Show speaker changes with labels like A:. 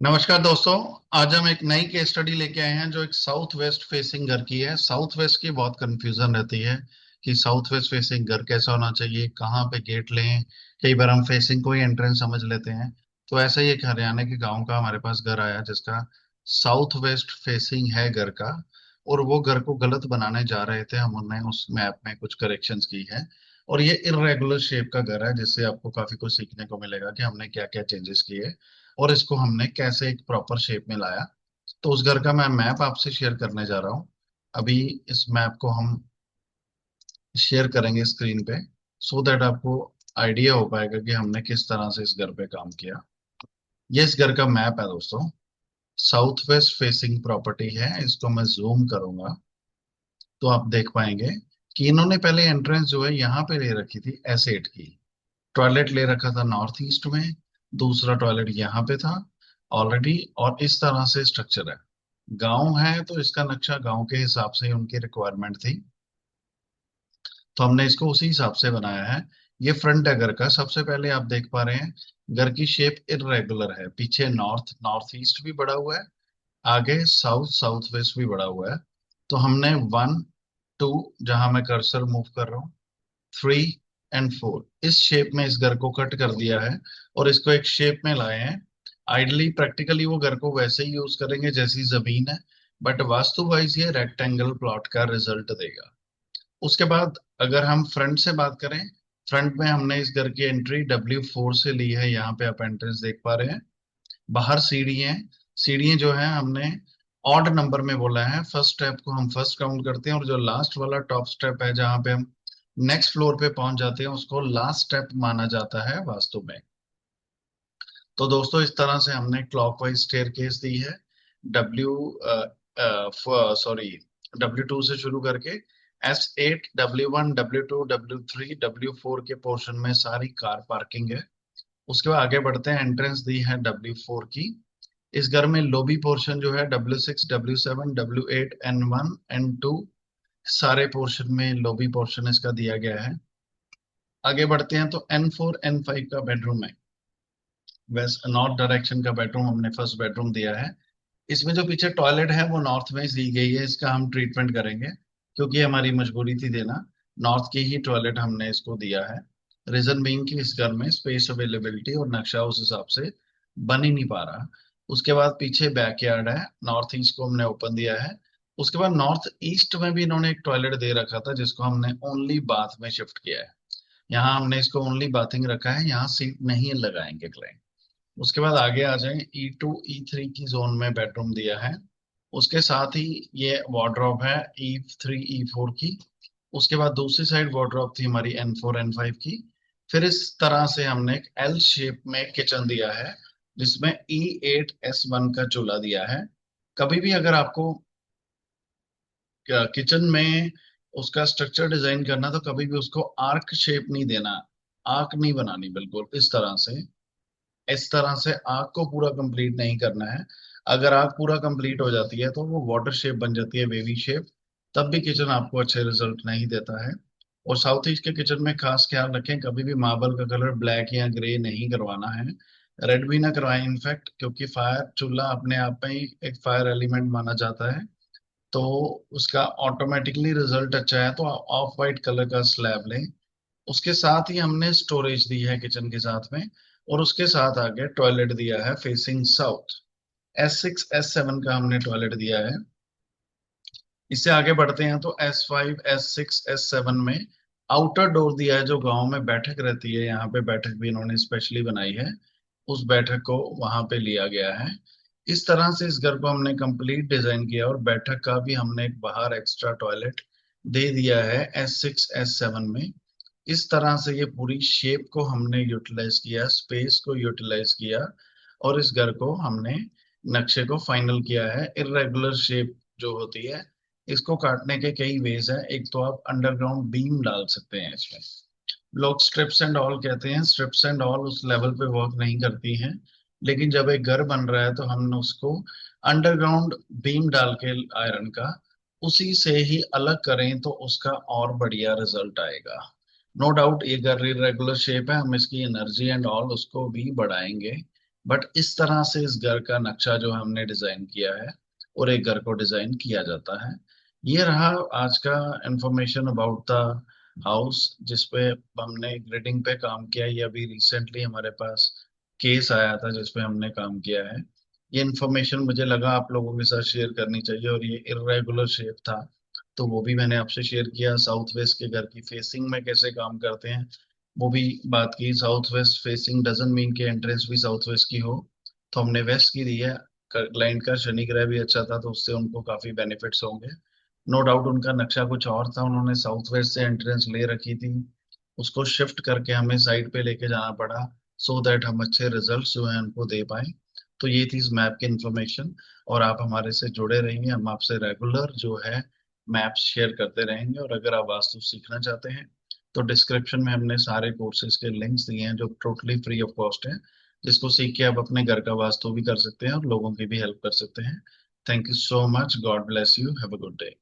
A: नमस्कार दोस्तों। आज हम एक नई केस स्टडी लेके आए हैं जो एक साउथ वेस्ट फेसिंग घर की है। साउथ वेस्ट की बहुत कंफ्यूजन रहती है कि साउथ वेस्ट फेसिंग घर कैसा होना चाहिए, कहाँ पे गेट लें। कई बार हम फेसिंग को ही एंट्रेंस समझ लेते हैं। तो ऐसा ही एक हरियाणा के गांव का हमारे पास घर आया जिसका साउथ वेस्ट फेसिंग है घर का। और वो घर को गलत बनाने जा रहे थे, हमने उस मैप में कुछ करेक्शंस की है। और ये इरेगुलर शेप का घर है जिससे आपको काफी कुछ सीखने को मिलेगा कि हमने क्या क्या चेंजेस किए और इसको हमने कैसे एक प्रॉपर शेप में लाया। तो उस घर का मैं मैप आपसे शेयर करने जा रहा हूँ। अभी इस मैप को हम शेयर करेंगे स्क्रीन पे, सो दैट आपको आइडिया हो पाएगा कि हमने किस तरह से इस घर पे काम किया। ये इस घर का मैप है दोस्तों। साउथ वेस्ट फेसिंग प्रॉपर्टी है, इसको मैं जूम करूंगा तो आप देख पाएंगे कि इन्होंने पहले एंट्रेंस जो है यहाँ पे ले रखी थी एस8 की। टॉयलेट ले रखा था नॉर्थ ईस्ट में, दूसरा टॉयलेट यहाँ पे था ऑलरेडी। और इस तरह से स्ट्रक्चर है। गांव है तो इसका नक्शा गांव के हिसाब से ही उनकी रिक्वायरमेंट थी, तो हमने इसको उसी हिसाब से बनाया है। ये फ्रंट है घर का। सबसे पहले आप देख पा रहे हैं घर की शेप इरेगुलर है। पीछे नॉर्थ नॉर्थ ईस्ट भी बड़ा हुआ है, आगे साउथ साउथ वेस्ट भी बड़ा हुआ है। तो हमने 1 2, जहां मैं कर्सर मूव कर रहा हूँ, 3 एंड 4 इस शेप में इस घर को कट कर दिया है और इसको एक शेप में लाए हैं। आइडली प्रैक्टिकली वो घर को वैसे ही यूज करेंगे जैसी जमीन है, बट वास्तु वाइज ये रेक्टेंगल प्लॉट का रिजल्ट देगा। उसके बाद अगर हम फ्रंट से बात करें, फ्रंट में हमने इस घर की एंट्री W4 से ली है। यहाँ पे आप एंट्रेंस देख पा रहे हैं। बाहर सीढ़ियाँ हैं। सीढ़ियाँ जो है हमने ऑड नंबर में बोला है। फर्स्ट स्टेप को हम फर्स्ट काउंट करते हैं और जो लास्ट वाला टॉप स्टेप है जहाँ पे हम नेक्स्ट फ्लोर पे पहुंच जाते हैं उसको लास्ट स्टेप माना जाता है वास्तु में। तो दोस्तों इस तरह से हमने क्लॉकवाइज स्टेयरकेस दी है। डब्ल्यू सॉरी W2 से शुरू करके S8 W1 W2 W3 W4 के पोर्शन में सारी कार पार्किंग है। उसके बाद आगे बढ़ते हैं। एंट्रेंस दी है W4 की। इस घर में लॉबी पोर्शन जो है W6 W7 W8 N1 N2 सारे पोर्शन में लॉबी पोर्शन इसका दिया गया है। आगे बढ़ते हैं तो N4 N5 का बेडरूम है। वेस्ट नॉर्थ डायरेक्शन का बेडरूम हमने फर्स्ट बेडरूम दिया है। इसमें जो पीछे टॉयलेट है वो नॉर्थ में दी गई है। इसका हम ट्रीटमेंट करेंगे क्योंकि हमारी मजबूरी थी देना। नॉर्थ की ही टॉयलेट हमने इसको दिया है। रीजन बीइंग कि इस घर में स्पेस अवेलेबिलिटी और नक्शा उस हिसाब से बन ही नहीं पा रहा। उसके बाद पीछे बैकयार्ड है, नॉर्थ ईस्ट को हमने ओपन दिया है। उसके बाद नॉर्थ ईस्ट में भी इन्होंने एक टॉयलेट दे रखा था जिसको हमने ओनली बाथ में शिफ्ट किया है। यहाँ हमने इसको ओनली बाथिंग रखा है, यहाँ सीट नहीं लगाएंगे क्लाइंट। उसके बाद आगे आ जाए, E2 E3 की जोन में बेडरूम दिया है। उसके साथ ही ये वार्डरोब है E3 E4 की। उसके बाद दूसरी साइड वार्डरोब थी हमारी N4 N5 की। फिर इस तरह से हमने एक L शेप में किचन दिया है जिसमें E8S1 का चूल्हा दिया है। कभी भी अगर आपको किचन में उसका स्ट्रक्चर डिजाइन करना तो कभी भी उसको आर्क शेप नहीं देना, आर्क नहीं बनानी, बिल्कुल इस तरह से। इस तरह से आग को पूरा कंप्लीट नहीं करना है। अगर आग पूरा कंप्लीट हो जाती है तो वो वाटर शेप बन जाती है, वेवी शेप। तब भी किचन आपको अच्छे रिजल्ट नहीं देता है। और साउथ ईस्ट के किचन में खास ख्याल रखें, कभी भी मार्बल का कलर ब्लैक या ग्रे नहीं करवाना है। रेड भी ना करवाएं इनफैक्ट, क्योंकि फायर चूल्हा अपने आप में ही एक फायर एलिमेंट माना जाता है। तो उसका ऑटोमेटिकली रिजल्ट अच्छा है तो ऑफ वाइट कलर का स्लैब लें। उसके साथ ही हमने स्टोरेज दी है किचन के साथ में। और उसके साथ आगे टॉयलेट दिया है फेसिंग साउथ। S6 S7 का हमने टॉयलेट दिया है। इससे आगे बढ़ते हैं तो S5 S6 S7 में आउटर डोर दिया है। जो गांव में बैठक रहती है, यहाँ पे बैठक भी इन्होंने स्पेशली बनाई है, उस बैठक को वहां पे लिया गया है। इस तरह से इस घर को हमने कंप्लीट डिजाइन किया और बैठक का भी हमने एक बाहर एक्स्ट्रा टॉयलेट दे दिया है S6 S7 में। इस तरह से ये पूरी शेप को हमने यूटिलाइज किया, स्पेस को यूटिलाइज किया और इस घर को हमने नक्शे को फाइनल किया है। इरेगुलर शेप जो होती है, इसको काटने के कई वेज हैं। एक तो आप अंडरग्राउंड बीम डाल सकते हैं इसमें। लोग स्ट्रिप्स एंड ऑल कहते हैं, स्ट्रिप्स एंड ऑल उस लेवल पे वर्क नहीं करती हैं। लेकिन जब एक घर बन रहा है तो हम उसको अंडरग्राउंड बीम डाल के आयरन का उसी से ही अलग करें तो उसका और बढ़िया रिजल्ट आएगा। नो डाउट ये घर रेगुलर शेप है, हम इसकी एनर्जी एंड ऑल उसको भी बढ़ाएंगे। बट इस तरह से इस घर का नक्शा जो हमने डिजाइन किया है और एक घर को डिजाइन किया जाता है। ये रहा आज का इंफॉर्मेशन अबाउट द हाउस जिसपे हमने ग्रिडिंग पे काम किया। ये अभी रिसेंटली हमारे पास केस आया था जिसपे हमने काम किया है। ये इन्फॉर्मेशन मुझे लगा आप लोगों के साथ शेयर करनी चाहिए, और ये इर्रेगुलर शेप था तो वो भी मैंने आपसे शेयर किया। साउथ वेस्ट के घर की फेसिंग में कैसे काम करते हैं वो भी बात की। South west facing doesn't mean कि एंट्रेंस भी साउथ वेस्ट की हो, तो हमने वेस्ट की दी है। क्लाइंट का शनि ग्रह भी अच्छा था तो उससे उनको काफी बेनिफिट्स होंगे। नो डाउट उनका नक्शा कुछ और था, उन्होंने साउथ वेस्ट से एंट्रेंस ले रखी थी, उसको शिफ्ट करके हमें साइड पे लेके जाना पड़ा सो दैट हम अच्छे रिजल्ट्स जो है उनको दे पाए। तो ये थी इस मैप की इंफॉर्मेशन। और आप हमारे से जुड़े रहिए, हम आपसे रेगुलर जो है मैप्स शेयर करते रहेंगे। और अगर आप वास्तु सीखना चाहते हैं तो डिस्क्रिप्शन में हमने सारे कोर्सेज के लिंक्स दिए हैं जो टोटली फ्री ऑफ कॉस्ट है, जिसको सीख के आप अपने घर का वास्तु भी कर सकते हैं और लोगों की भी हेल्प कर सकते हैं। Thank you so much, God bless you, have a good day.